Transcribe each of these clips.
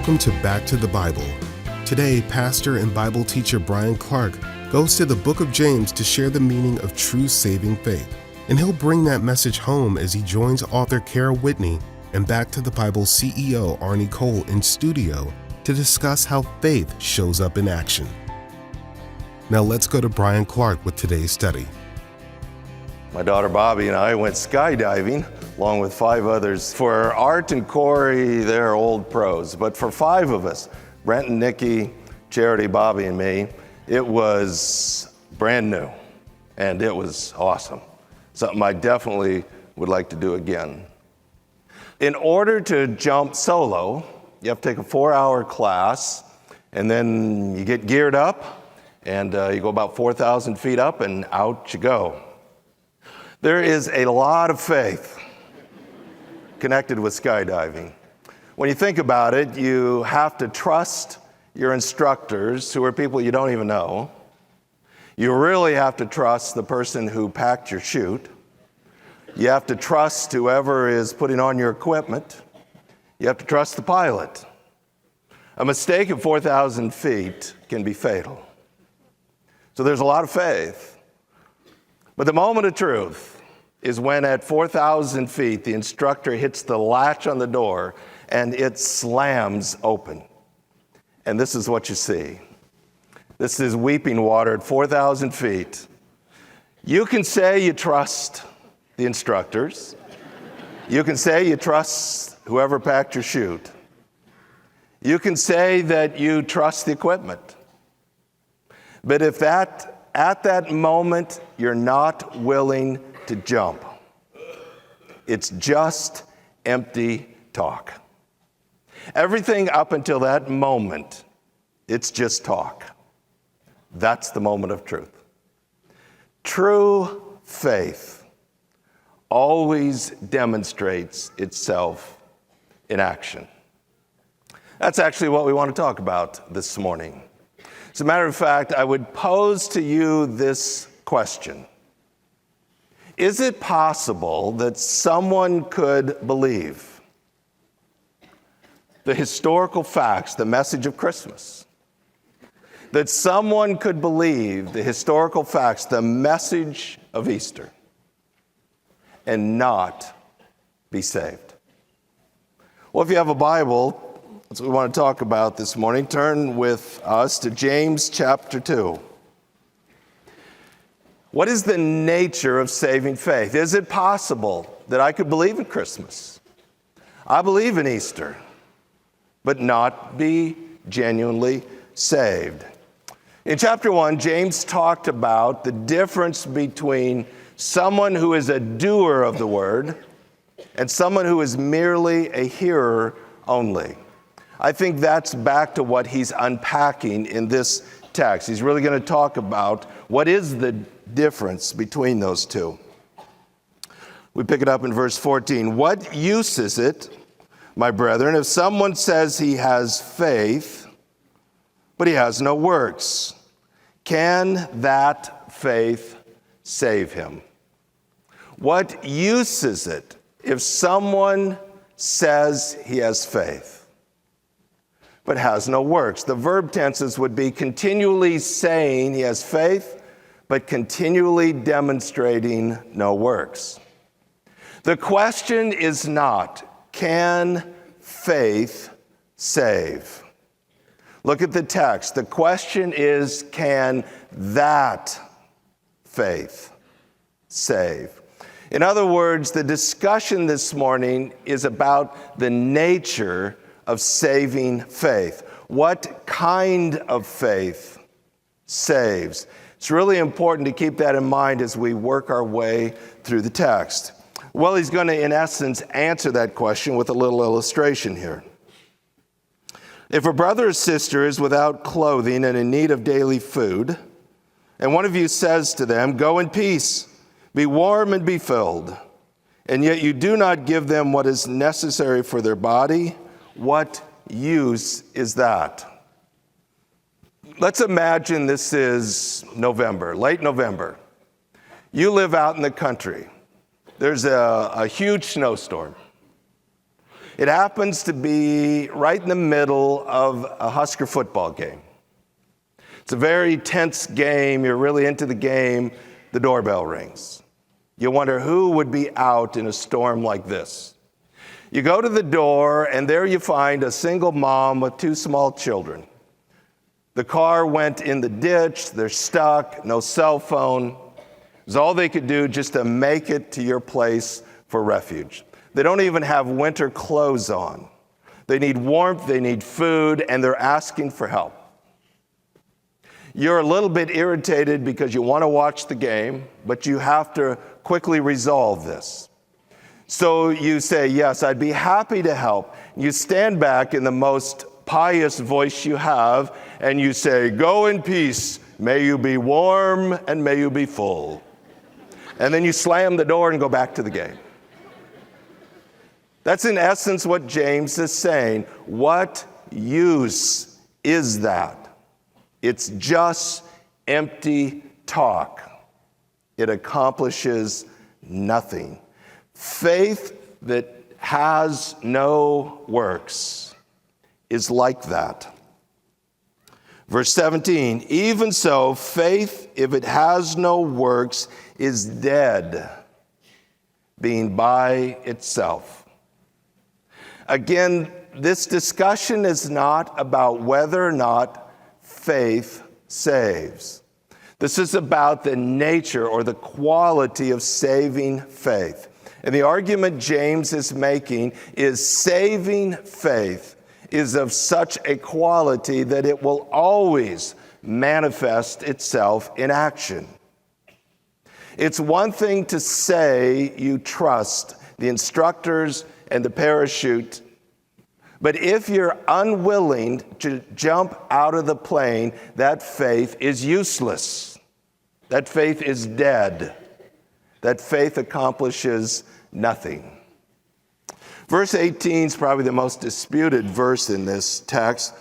Welcome to Back to the Bible. Today, pastor and Bible teacher Bryan Clark goes to the book of James to share the meaning of true saving faith. And he'll bring that message home as he joins author Kara Whitney and Back to the Bible CEO Arnie Cole in studio to discuss how faith shows up in action. Now let's go to Bryan Clark with today's study. My daughter Bobby and I went skydiving along with 5 others. For Art and Corey, they're old pros, but for 5 of us, Brent and Nikki, Charity, Bobby, and me, it was brand new, and it was awesome. Something I definitely would like to do again. In order to jump solo, you have to take a 4-hour class, and then you get geared up, and you go about 4,000 feet up, and out you go. There is a lot of faith connected with skydiving. When you think about it, you have to trust your instructors, who are people you don't even know. You really have to trust the person who packed your chute. You have to trust whoever is putting on your equipment. You have to trust the pilot. A mistake at 4,000 feet can be fatal. So there's a lot of faith. But the moment of truth is when at 4,000 feet, the instructor hits the latch on the door and it slams open. And this is what you see. This is weeping water at 4,000 feet. You can say you trust the instructors. You can say you trust whoever packed your chute. You can say that you trust the equipment. But if at that moment you're not willing to jump, it's just empty talk. Everything up until that moment, it's just talk. That's the moment of truth. True faith always demonstrates itself in action. That's actually what we want to talk about this morning. As a matter of fact, I would pose to you this question. Is it possible that someone could believe the historical facts, the message of Christmas? That someone could believe the historical facts, the message of Easter, and not be saved? Well, if you have a Bible, that's what we want to talk about this morning. Turn with us to James chapter 2. What is the nature of saving faith? Is it possible that I could believe in Christmas? I believe in Easter, but not be genuinely saved. In chapter 1, James talked about the difference between someone who is a doer of the word and someone who is merely a hearer only. I think that's back to what he's unpacking in this text. He's really going to talk about what is the difference between those two. We pick it up in verse 14. What use is it, my brethren, if someone says he has faith, but he has no works? Can that faith save him? What use is it if someone says he has faith, but has no works? The verb tenses would be continually saying he has faith, but continually demonstrating no works. The question is not, can faith save? Look at the text. The question is, can that faith save? In other words, the discussion this morning is about the nature of saving faith. What kind of faith saves? It's really important to keep that in mind as we work our way through the text. Well, he's going to, in essence, answer that question with a little illustration here. If a brother or sister is without clothing and in need of daily food, and one of you says to them, "Go in peace, be warm and be filled," and yet you do not give them what is necessary for their body, what use is that? Let's imagine this is November, late November. You live out in the country. There's a huge snowstorm. It happens to be right in the middle of a Husker football game. It's a very tense game. You're really into the game. The doorbell rings. You wonder who would be out in a storm like this. You go to the door, and there you find a single mom with 2 small children. The car went in the ditch. They're stuck. No cell phone. It was all they could do just to make it to your place for refuge. They don't even have winter clothes on. They need warmth, they need food, and they're asking for help. You're a little bit irritated because you want to watch the game, but you have to quickly resolve this. So you say, yes, I'd be happy to help. You stand back in the most pious voice you have, and you say, go in peace, may you be warm and may you be full. And then you slam the door and go back to the game. That's in essence what James is saying. What use is that? It's just empty talk. It accomplishes nothing. Faith that has no works is like that. Verse 17, even so, faith, if it has no works, is dead, being by itself. Again, this discussion is not about whether or not faith saves. This is about the nature or the quality of saving faith. And the argument James is making is saving faith is of such a quality that it will always manifest itself in action. It's one thing to say you trust the instructors and the parachute, but if you're unwilling to jump out of the plane, that faith is useless. That faith is dead. That faith accomplishes nothing. Verse 18 is probably the most disputed verse in this text,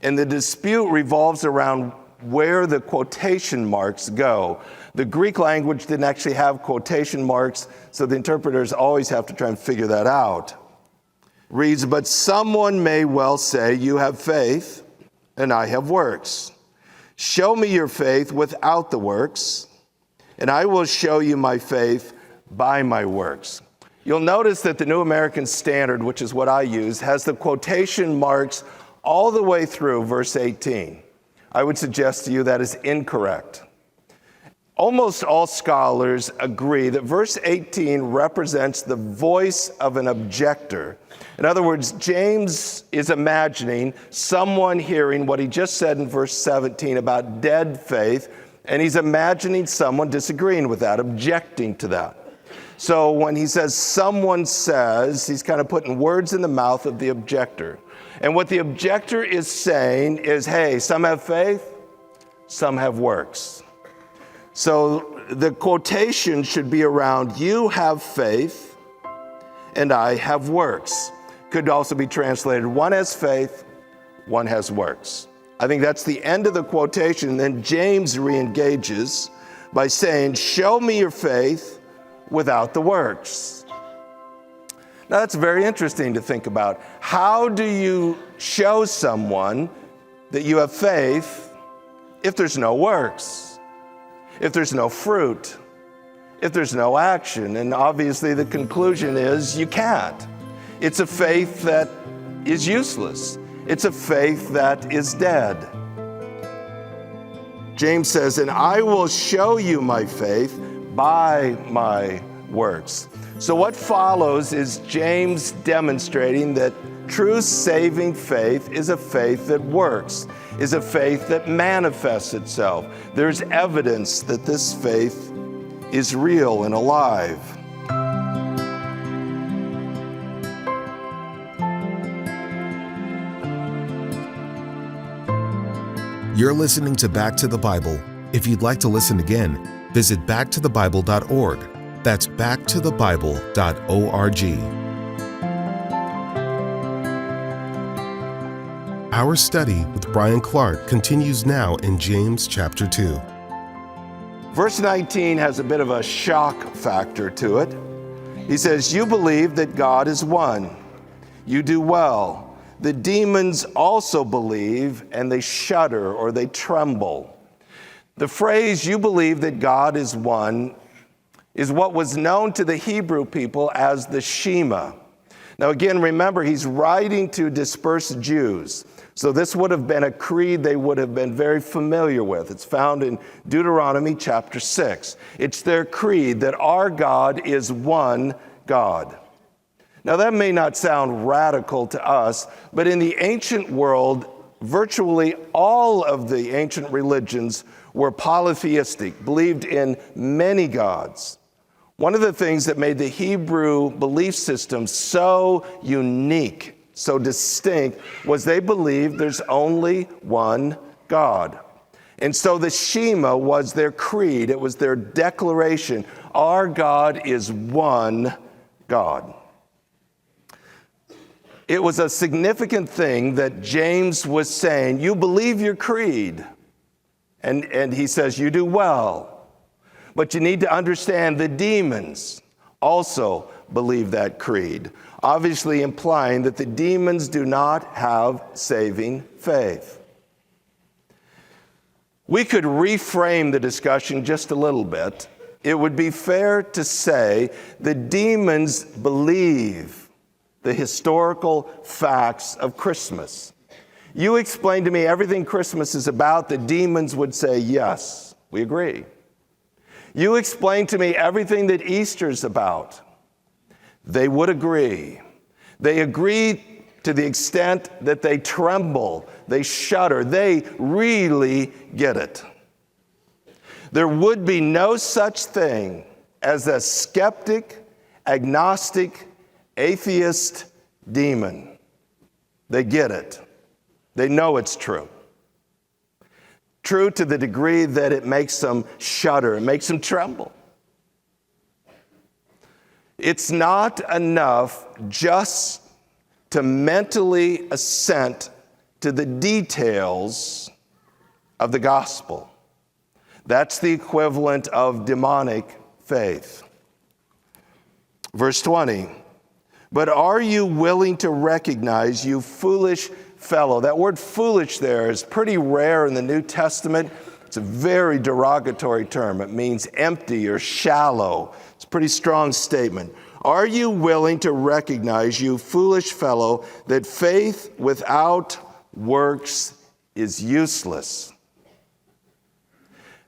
and the dispute revolves around where the quotation marks go. The Greek language didn't actually have quotation marks, so the interpreters always have to try and figure that out. Reads, but someone may well say, you have faith, and I have works. Show me your faith without the works, and I will show you my faith by my works. You'll notice that the New American Standard, which is what I use, has the quotation marks all the way through verse 18. I would suggest to you that is incorrect. Almost all scholars agree that verse 18 represents the voice of an objector. In other words, James is imagining someone hearing what he just said in verse 17 about dead faith, and he's imagining someone disagreeing with that, objecting to that. So when he says someone says, he's kind of putting words in the mouth of the objector. And what the objector is saying is, hey, some have faith, some have works. So the quotation should be around, you have faith and I have works. Could also be translated, one has faith, one has works. I think that's the end of the quotation. Then James re-engages by saying, show me your faith without the works. Now that's very interesting to think about. How do you show someone that you have faith if there's no works? If there's no fruit, if there's no action? And obviously the conclusion is you can't. It's a faith that is useless. It's a faith that is dead. James says, and I will show you my faith by my works. So what follows is James demonstrating that true saving faith is a faith that works, is a faith that manifests itself. There's evidence that this faith is real and alive. You're listening to Back to the Bible. If you'd like to listen again, visit backtothebible.org. That's backtothebible.org. Our study with Bryan Clark continues now in James chapter 2. Verse 19 has a bit of a shock factor to it. He says, you believe that God is one. You do well. The demons also believe, and they shudder or they tremble. The phrase, you believe that God is one, is what was known to the Hebrew people as the Shema. Now again, remember, he's writing to dispersed Jews. So this would have been a creed they would have been very familiar with. It's found in Deuteronomy chapter 6. It's their creed that our God is one God. Now that may not sound radical to us, but in the ancient world, virtually all of the ancient religions were polytheistic, believed in many gods. One of the things that made the Hebrew belief system so unique, so distinct, was they believed there's only one God. And so the Shema was their creed. It was their declaration. Our God is one God. It was a significant thing that James was saying, you believe your creed. And he says, you do well. But you need to understand the demons also believe that creed, obviously implying that the demons do not have saving faith. We could reframe the discussion just a little bit. It would be fair to say the demons believe the historical facts of Christmas. You explain to me everything Christmas is about, the demons would say, yes, we agree. You explain to me everything that Easter's about, they would agree. They agree to the extent that they tremble, they shudder, they really get it. There would be no such thing as a skeptic, agnostic, atheist demon. They get it. They know it's true. True to the degree that it makes them shudder, it makes them tremble. It's not enough just to mentally assent to the details of the gospel. That's the equivalent of demonic faith. Verse 20, but are you willing to recognize, you foolish fellow? That word foolish there is pretty rare in the New Testament. It's a very derogatory term. It means empty or shallow. It's a pretty strong statement. Are you willing to recognize, you foolish fellow, that faith without works is useless?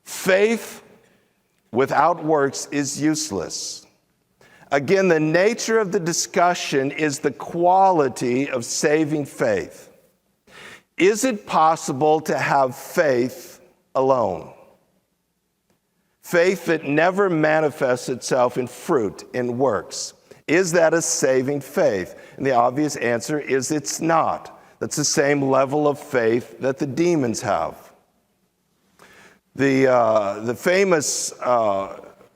Faith without works is useless. Again, the nature of the discussion is the quality of saving faith. Is it possible to have faith alone? Faith that never manifests itself in fruit, in works. Is that a saving faith? And the obvious answer is it's not. That's the same level of faith that the demons have. The famous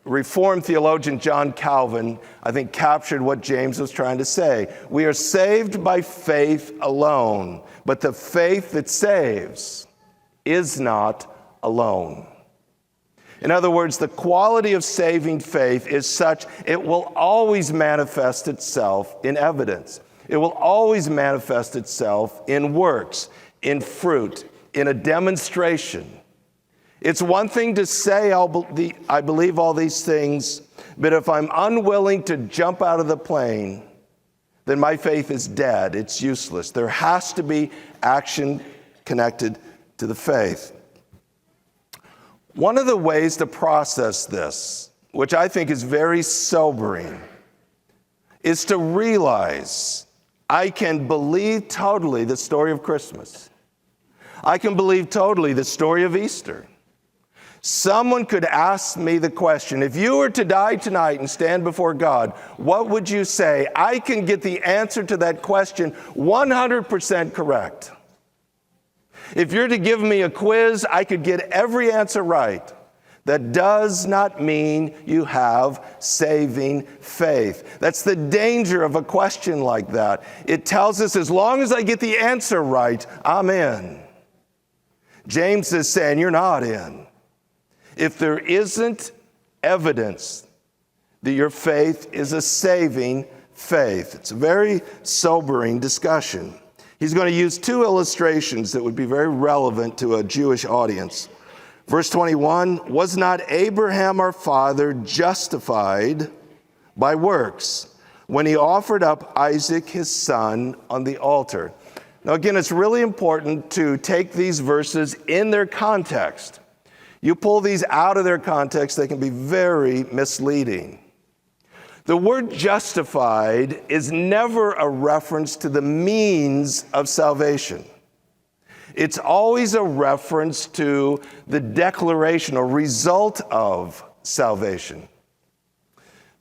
Reformed theologian John Calvin, I think, captured what James was trying to say. We are saved by faith alone, but the faith that saves is not alone. In other words, the quality of saving faith is such it will always manifest itself in evidence. It will always manifest itself in works, in fruit, in a demonstration. It's one thing to say, I believe all these things, but if I'm unwilling to jump out of the plane, then my faith is dead. It's useless. There has to be action connected to the faith. One of the ways to process this, which I think is very sobering, is to realize I can believe totally the story of Christmas. I can believe totally the story of Easter. Someone could ask me the question, if you were to die tonight and stand before God, what would you say? I can get the answer to that question 100% correct. If you're to give me a quiz, I could get every answer right. That does not mean you have saving faith. That's the danger of a question like that. It tells us as long as I get the answer right, I'm in. James is saying you're not in. If there isn't evidence that your faith is a saving faith. It's a very sobering discussion. He's going to use two illustrations that would be very relevant to a Jewish audience. Verse 21, was not Abraham our father justified by works when he offered up Isaac his son on the altar? Now again, it's really important to take these verses in their context. You pull these out of their context, they can be very misleading. The word justified is never a reference to the means of salvation. It's always a reference to the declaration or result of salvation.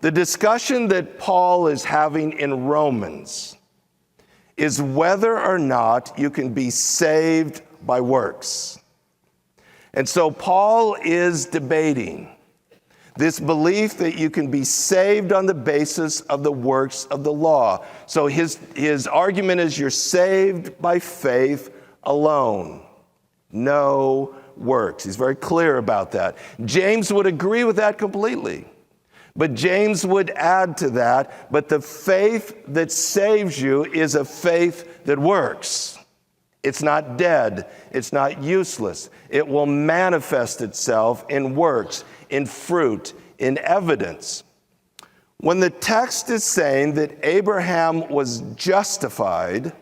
The discussion that Paul is having in Romans is whether or not you can be saved by works. And so Paul is debating this belief that you can be saved on the basis of the works of the law. So his argument is you're saved by faith alone, no works. He's very clear about that. James would agree with that completely. But James would add to that, but the faith that saves you is a faith that works. It's not dead. It's not useless. It will manifest itself in works, in fruit, in evidence. When the text is saying that Abraham was justified,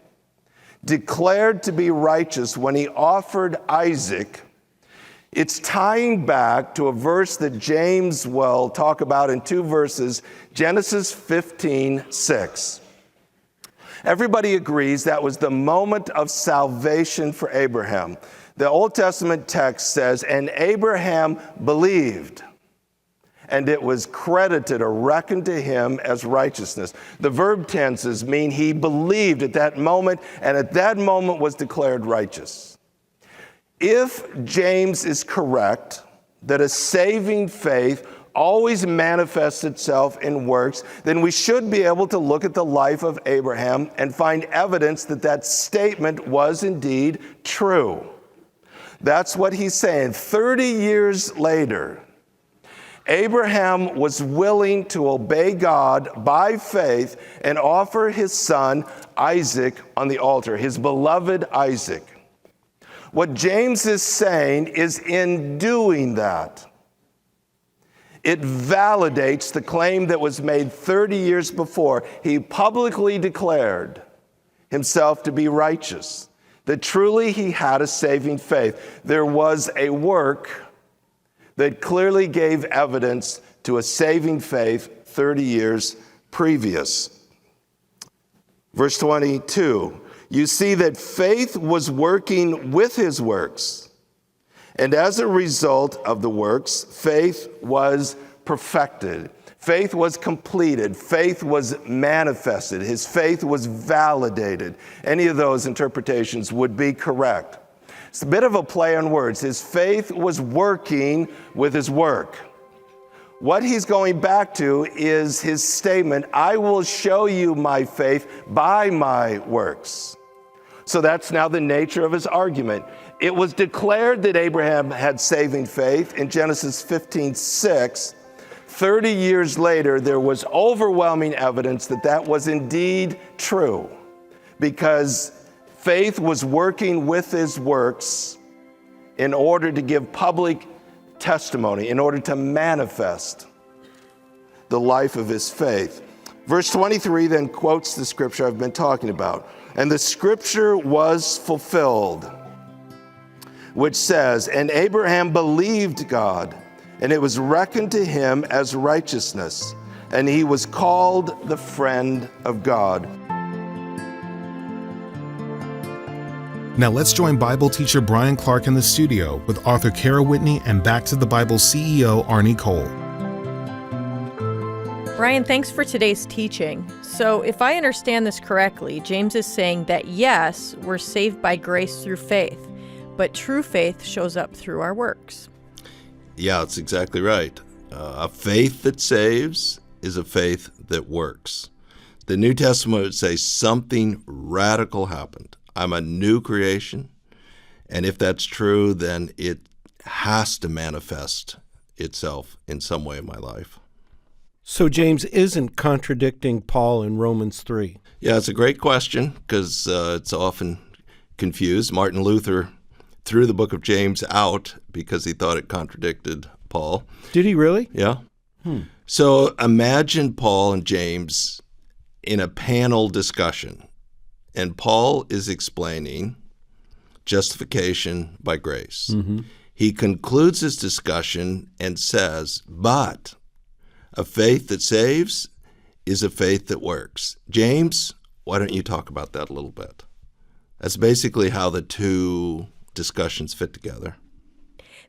declared to be righteous when he offered Isaac, it's tying back to a verse that James will talk about in two verses, Genesis 15:6. Everybody agrees that was the moment of salvation for Abraham. The Old Testament text says, and Abraham believed, and it was credited or reckoned to him as righteousness. The verb tenses mean he believed at that moment, and at that moment was declared righteous. If James is correct that a saving faith always manifests itself in works, then we should be able to look at the life of Abraham and find evidence that that statement was indeed true. That's what he's saying. 30 years later, Abraham was willing to obey God by faith and offer his son Isaac on the altar, his beloved Isaac. What James is saying is in doing that, it validates the claim that was made 30 years before. He publicly declared himself to be righteous, that truly he had a saving faith. There was a work that clearly gave evidence to a saving faith 30 years previous. Verse 22, you see that faith was working with his works. And as a result of the works, faith was perfected. Faith was completed. Faith was manifested. His faith was validated. Any of those interpretations would be correct. It's a bit of a play on words. His faith was working with his work. What he's going back to is his statement, I will show you my faith by my works. So that's now the nature of his argument. It was declared that Abraham had saving faith in Genesis 15:6. 30 years later, there was overwhelming evidence that that was indeed true, because faith was working with his works in order to give public testimony, in order to manifest the life of his faith. Verse 23 then quotes the scripture I've been talking about. And the scripture was fulfilled, which says, and Abraham believed God, and it was reckoned to him as righteousness, and he was called the friend of God. Now let's join Bible teacher Bryan Clark in the studio with author Kara Whitney and Back to the Bible CEO Arnie Cole. Bryan, thanks for today's teaching. So if I understand this correctly, James is saying that yes, we're saved by grace through faith, but true faith shows up through our works. Yeah, that's exactly right. A faith that saves is a faith that works. The New Testament would say something radical happened. I'm a new creation, and if that's true, then it has to manifest itself in some way in my life. So James isn't contradicting Paul in Romans 3. Yeah, it's a great question because it's often confused. Martin Luther threw the book of James out because he thought it contradicted Paul. Did he really? Yeah. So imagine Paul and James in a panel discussion, and Paul is explaining justification by grace. He concludes his discussion and says, but a faith that saves is a faith that works. James, why don't you talk about that a little bit? That's basically how the two discussions fit together.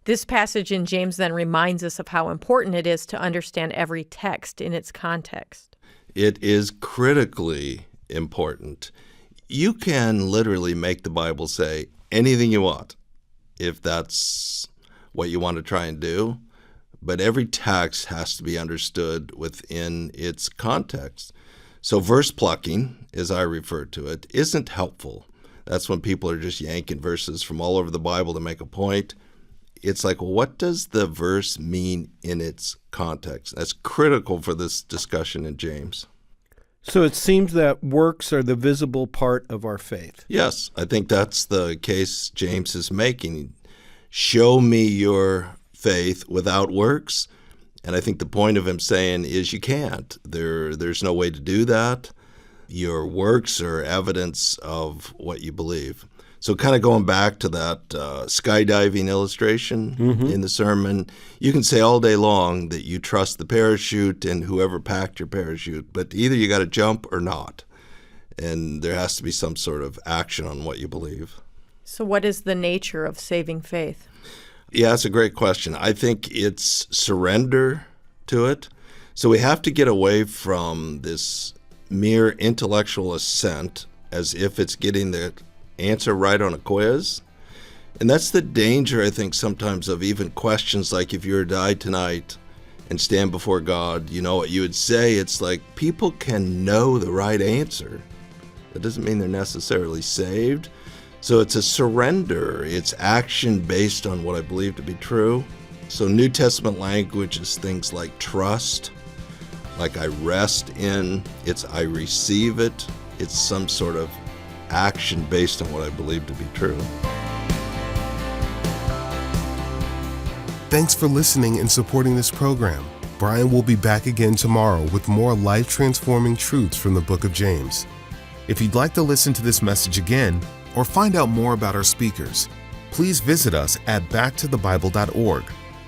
This passage in James then reminds us of how important it is to understand every text in its context. It is critically important. You can literally make the Bible say anything you want, if that's what you want to try and do, but every text has to be understood within its context. So verse plucking, as I refer to it, isn't helpful. That's when people are just yanking verses from all over the Bible to make a point. It's like, well, what does the verse mean in its context? That's critical for this discussion in James. So it seems that works are the visible part of our faith. Yes, I think that's the case James is making. Show me your faith without works. And I think the point of him saying is you can't. There's no way to do that. Your works are evidence of what you believe. So kind of going back to that skydiving illustration in the sermon, you can say all day long that you trust the parachute and whoever packed your parachute, but either you got to jump or not. And there has to be some sort of action on what you believe. So what is the nature of saving faith? Yeah, that's a great question. I think it's surrender to it. So we have to get away from this mere intellectual assent as if it's getting the answer right on a quiz. And that's the danger, I think, sometimes of even questions like if you were to die tonight and stand before God, you know what you would say? It's like people can know the right answer. That doesn't mean they're necessarily saved. So it's a surrender. It's action based on what I believe to be true. So New Testament language is things like trust, like I rest in, it's I receive it, it's some sort of action based on what I believe to be true. Thanks for listening and supporting this program. Bryan will be back again tomorrow with more life-transforming truths from the book of James. If you'd like to listen to this message again or find out more about our speakers, please visit us at backtothebible.org.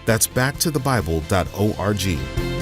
That's backtothebible.org.